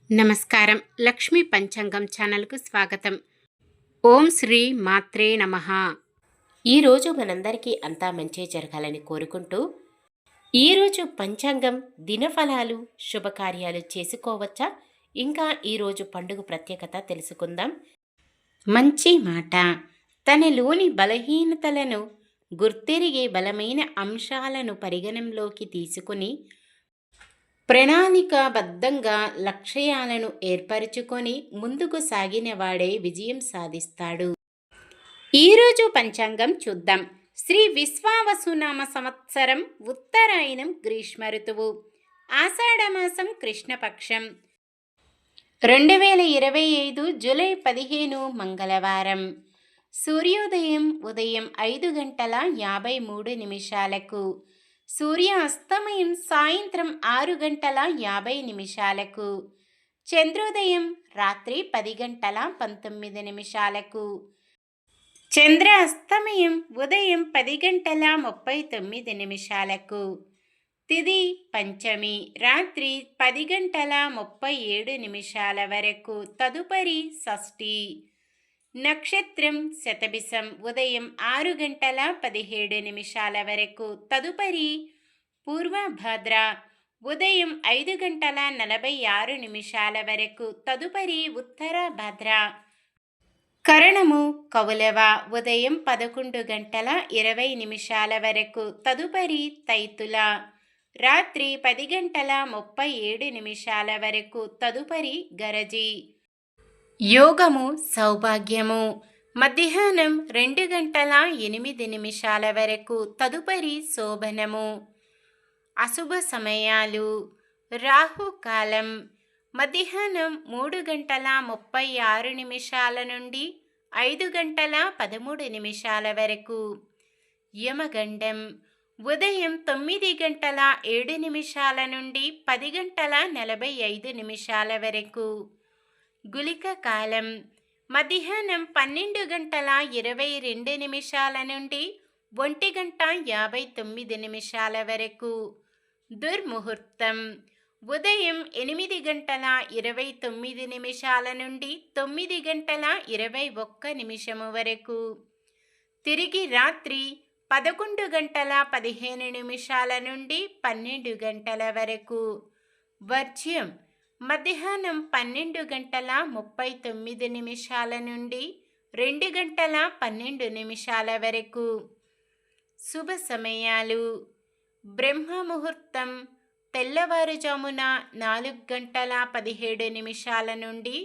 నమస్కారం. లక్ష్మీ పంచాంగం ఛానల్కు స్వాగతం. ఓం శ్రీ మాత్రే నమః. ఈరోజు మనందరికీ అంతా మంచి జరగాలని కోరుకుంటూ, ఈరోజు పంచాంగం దినఫలాలు శుభకార్యాలు చేసుకోవచ్చా, ఇంకా ఈరోజు పండుగ ప్రత్యేకత తెలుసుకుందాం. మంచి మాట తనలోని బలహీనతలను గుర్తెరిగే బలమైన అంశాలను పరిగణంలోకి తీసుకుని ప్రణాళికాబద్ధంగా లక్ష్యాలను ఏర్పరచుకొని ముందుకు సాగినవాడే విజయం సాధిస్తాడు. ఈరోజు పంచాంగం చూద్దాం. శ్రీ విశ్వావసునామ సంవత్సరం ఉత్తరాయణం గ్రీష్మ ఋతువు, ఆషాఢమాసం కృష్ణపక్షం, 2025 జూలై 15 మంగళవారం. సూర్యోదయం ఉదయం 5:53 సూర్యాస్తమయం సాయంత్రం 6:50. చంద్రోదయం రాత్రి 10:19. చంద్ర అస్తమయం ఉదయం 10:39. తిథి పంచమి రాత్రి 10:37 వరకు. తదుపరి షష్ఠి. నక్షత్రం శతభిషం ఉదయం 6:17 వరకు. తదుపరి పూర్వభద్ర ఉదయం 5:46 వరకు. తదుపరి ఉత్తరభద్ర. కరణము కౌలవ ఉదయం 11:20 వరకు. తదుపరి తైతుల రాత్రి 10:37 వరకు. తదుపరి గరజి. యోగము సౌభాగ్యము మధ్యాహ్నం 2:08 వరకు. తదుపరి శోభనము. అశుభ సమయాలు రాహుకాలం మధ్యాహ్నం 3:36 నుండి 5:13 వరకు. యమగండం ఉదయం 9:07 నుండి 10:45 వరకు. గుళిక కాలం మధ్యాహ్నం 12:22 నుండి 1:59 వరకు. దుర్ముహూర్తం ఉదయం 8:29 నుండి 9:21 వరకు. తిరిగి రాత్రి 11:15 నుండి 12 వరకు. వర్జ్యం మధ్యాహ్నం 12:39 నుండి 2:12 వరకు. శుభ సమయాలు బ్రహ్మ ముహూర్తం తెల్లవారుజామున 4:17 నుండి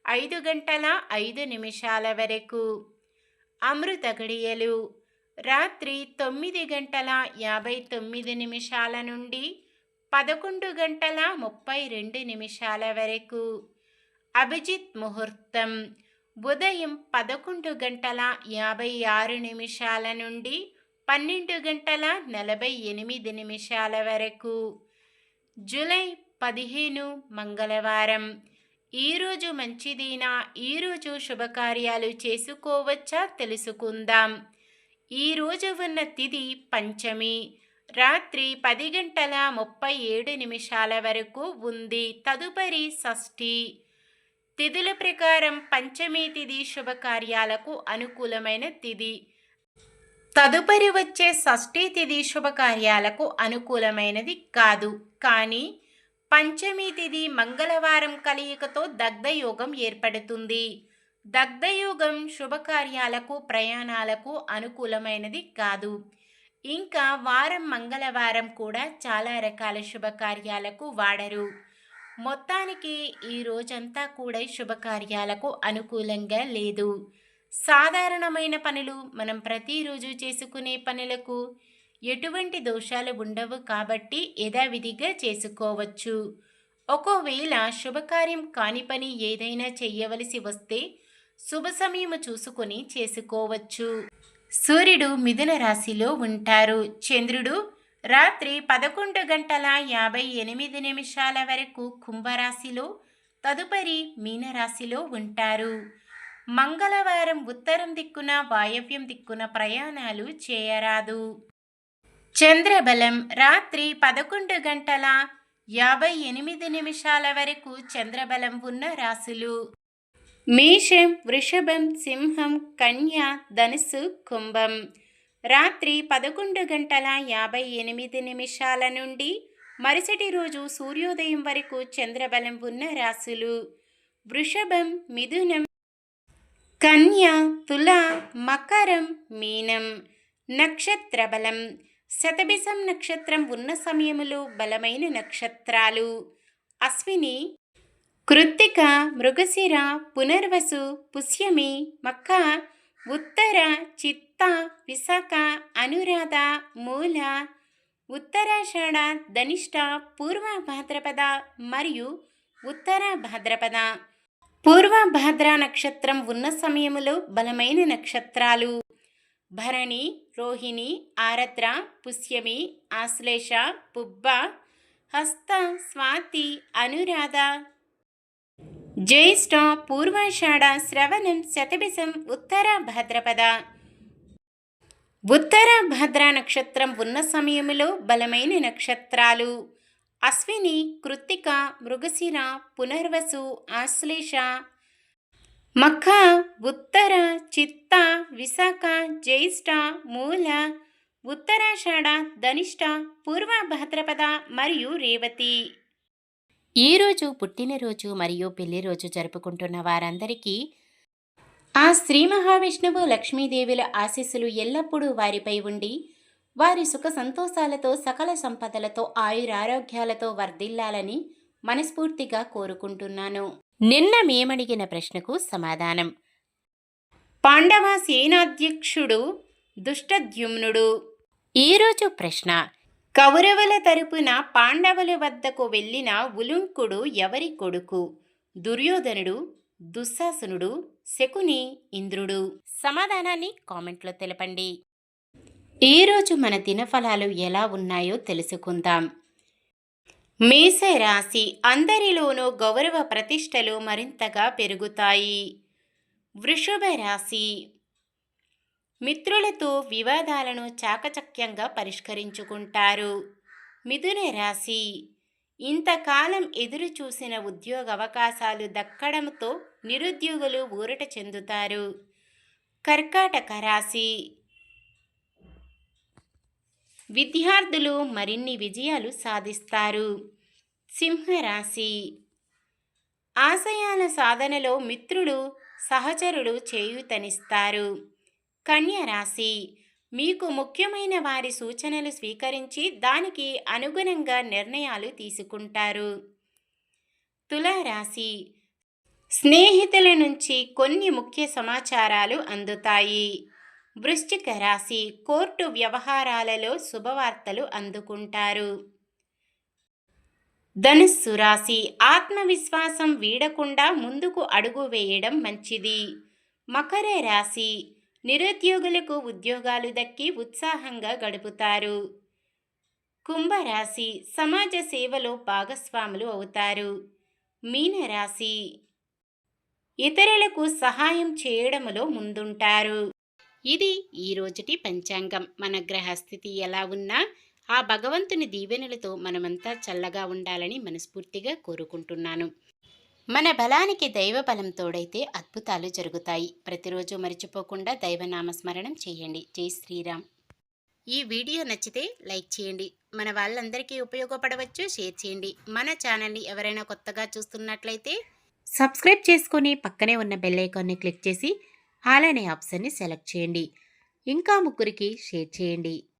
5:05 వరకు. అమృత గడియలు రాత్రి 9:59 నుండి 11:32 వరకు. అభిజిత్ ముహూర్తం ఉదయం 11:56 నుండి 12:48 వరకు. జూలై 15 మంగళవారం. ఈరోజు మంచిదేనా? ఈరోజు శుభకార్యాలు చేసుకోవచ్చా తెలుసుకుందాం. ఈరోజు ఉన్న తిథి పంచమి రాత్రి 10:37 వరకు ఉంది. తదుపరి షష్ఠి. తిథుల ప్రకారం పంచమి తిథి శుభకార్యాలకు అనుకూలమైన తిథి. తదుపరి వచ్చే షష్ఠి తిథి శుభకార్యాలకు అనుకూలమైనది కాదు. కానీ పంచమి తిథి మంగళవారం కలయికతో దగ్ధయోగం ఏర్పడుతుంది. దగ్ధయోగం శుభకార్యాలకు ప్రయాణాలకు అనుకూలమైనది కాదు. ఇంకా వారం మంగళవారం కూడా చాలా రకాల శుభకార్యాలకు వాడరు. మొత్తానికి ఈ రోజంతా కూడా శుభకార్యాలకు అనుకూలంగా లేదు. సాధారణమైన పనులు, మనం ప్రతిరోజు చేసుకునే పనులకు ఎటువంటి దోషాలు ఉండవు కాబట్టి యథావిధిగా చేసుకోవచ్చు. ఒకవేళ శుభకార్యం కాని పని ఏదైనా చెయ్యవలసి వస్తే శుభ సమయము చూసుకొని చేసుకోవచ్చు. సూర్యుడు మిథున రాశిలో ఉంటారు. చంద్రుడు రాత్రి 11:58 వరకు కుంభరాశిలో, తదుపరి మీనరాశిలో ఉంటారు. మంగళవారం ఉత్తరం దిక్కున వాయవ్యం దిక్కున ప్రయాణాలు చేయరాదు. చంద్రబలం రాత్రి 11:58 58 నిమిషాల వరకు చంద్రబలం ఉన్న రాశులు: మేషం, వృషభం, సింహం, కన్య, ధనుస్సు, కుంభం. రాత్రి 11 గంటల 58 నిమిషాల నుండి మరుసటి రోజు సూర్యోదయం వరకు చంద్రబలం ఉన్న రాశులు: వృషభం, మిథునం, కన్య, తుల, మకరం, మీనం. నక్షత్ర బలం: శతభిషం నక్షత్రం ఉన్న సమయములో బలమైన నక్షత్రాలు: అశ్విని, కృత్తిక, మృగశిర, పునర్వసు, పుష్యమి, మఖ, ఉత్తర, చిత్త, విశాఖ, అనురాధ, మూల, ఉత్తరాషాఢ, ధనిష్ట, పూర్వ భాద్రపద మరియు ఉత్తర భాద్రపద. పూర్వ భాద్ర నక్షత్రం ఉన్న సమయములో బలమైన నక్షత్రాలు: భరణి, రోహిణి, ఆరద్ర, పుష్యమి, ఆశ్లేష, పుబ్బ, హస్త, స్వాతి, అనురాధ, జ్యేష్ఠ, పూర్వాషాఢ, శ్రవణం, శతభిషం, ఉత్తర భాద్రపద. ఉత్తర భాద్ర నక్షత్రం ఉన్న సమయములో బలమైన నక్షత్రాలు: అశ్విని, కృత్తిక, మృగశిర, పునర్వసు, ఆశ్లేష, మఖ, ఉత్తర, చిత్త, విశాఖ, జ్యేష్ఠ, మూల, ఉత్తరాషాఢ, ధనిష్ట, పూర్వ భాద్రపద మరియు రేవతి. ఈరోజు పుట్టినరోజు మరియు పెళ్లి రోజు జరుపుకుంటున్న వారందరికీ ఆ శ్రీ మహావిష్ణువు లక్ష్మీదేవుల ఆశీస్సులు ఎల్లప్పుడూ వారిపై ఉండి వారి సుఖ సంతోషాలతో సకల సంపదలతో ఆయురారోగ్యాలతో వర్ధిల్లాలని మనస్ఫూర్తిగా కోరుకుంటున్నాను. నిన్న మేమడిగిన ప్రశ్నకు సమాధానం: పాండవ సేనాధ్యక్షుడు దుష్టద్యుమ్నుడు. ఈరోజు ప్రశ్న: కౌరవుల తరపున పాండవుల వద్దకు వెళ్ళిన ఉలుంకుడు ఎవరి కొడుకు? దుర్యోధనుడు, దుశ్శాసనుడు, శకుని, ఇంద్రుడు. సమాధానాన్ని కామెంట్లో తెలపండి. ఈరోజు మన దినఫలాలు ఎలా ఉన్నాయో తెలుసుకుందాం. మేషరాశి: అందరిలోనూ గౌరవ ప్రతిష్టలు మరింతగా పెరుగుతాయి. వృషభ రాశి: మిత్రులతో వివాదాలను చాకచక్యంగా పరిష్కరించుకుంటారు. మిథున రాశి: ఇంతకాలం ఎదురు చూసిన ఉద్యోగ అవకాశాలు దక్కడంతో నిరుద్యోగులు ఊరట చెందుతారు. కర్కాటక రాశి: విద్యార్థులు మరిన్ని విజయాలు సాధిస్తారు. సింహరాశి: ఆశయాల సాధనలో మిత్రులు, సహచరులు చేయూతనిస్తారు. కన్య రాశి: మీకు ముఖ్యమైన వారి సూచనలు స్వీకరించి దానికి అనుగుణంగా నిర్ణయాలు తీసుకుంటారు. తులారాశి: స్నేహితుల నుంచి కొన్ని ముఖ్య సమాచారాలు అందుతాయి. వృశ్చిక రాశి: కోర్టు వ్యవహారాలలో శుభవార్తలు అందుకుంటారు. ధనుస్సు రాశి: ఆత్మవిశ్వాసం వీడకుండా ముందుకు అడుగు వేయడం మంచిది. మకర రాశి: నిరుద్యోగులకు ఉద్యోగాలు దక్కి ఉత్సాహంగా గడుపుతారు. కుంభరాశి: సమాజ సేవలో భాగస్వాములు అవుతారు. మీనరాశి: ఇతరులకు సహాయం చేయడంలో ముందుంటారు. ఇది ఈరోజుటి పంచాంగం. మన గ్రహస్థితి ఎలా ఉన్నా ఆ భగవంతుని దీవెనలతో మనమంతా చల్లగా ఉండాలని మనస్ఫూర్తిగా కోరుకుంటున్నాను. మన బలానికి దైవ బలం తోడైతే అద్భుతాలు జరుగుతాయి. ప్రతిరోజు మర్చిపోకుండా దైవనామస్మరణం చేయండి. జై శ్రీరామ్. ఈ వీడియో నచ్చితే లైక్ చేయండి. మన వాళ్ళందరికీ ఉపయోగపడవచ్చు. షేర్ చేయండి. మన ఛానల్ని ఎవరైనా కొత్తగా చూస్తున్నట్లయితే సబ్స్క్రైబ్ చేసుకొని పక్కనే ఉన్న బెల్ ఐకాన్ని క్లిక్ చేసి ఆల్ అనే ఆప్షన్ని సెలెక్ట్ చేయండి. ఇంకా ముగ్గురికి షేర్ చేయండి.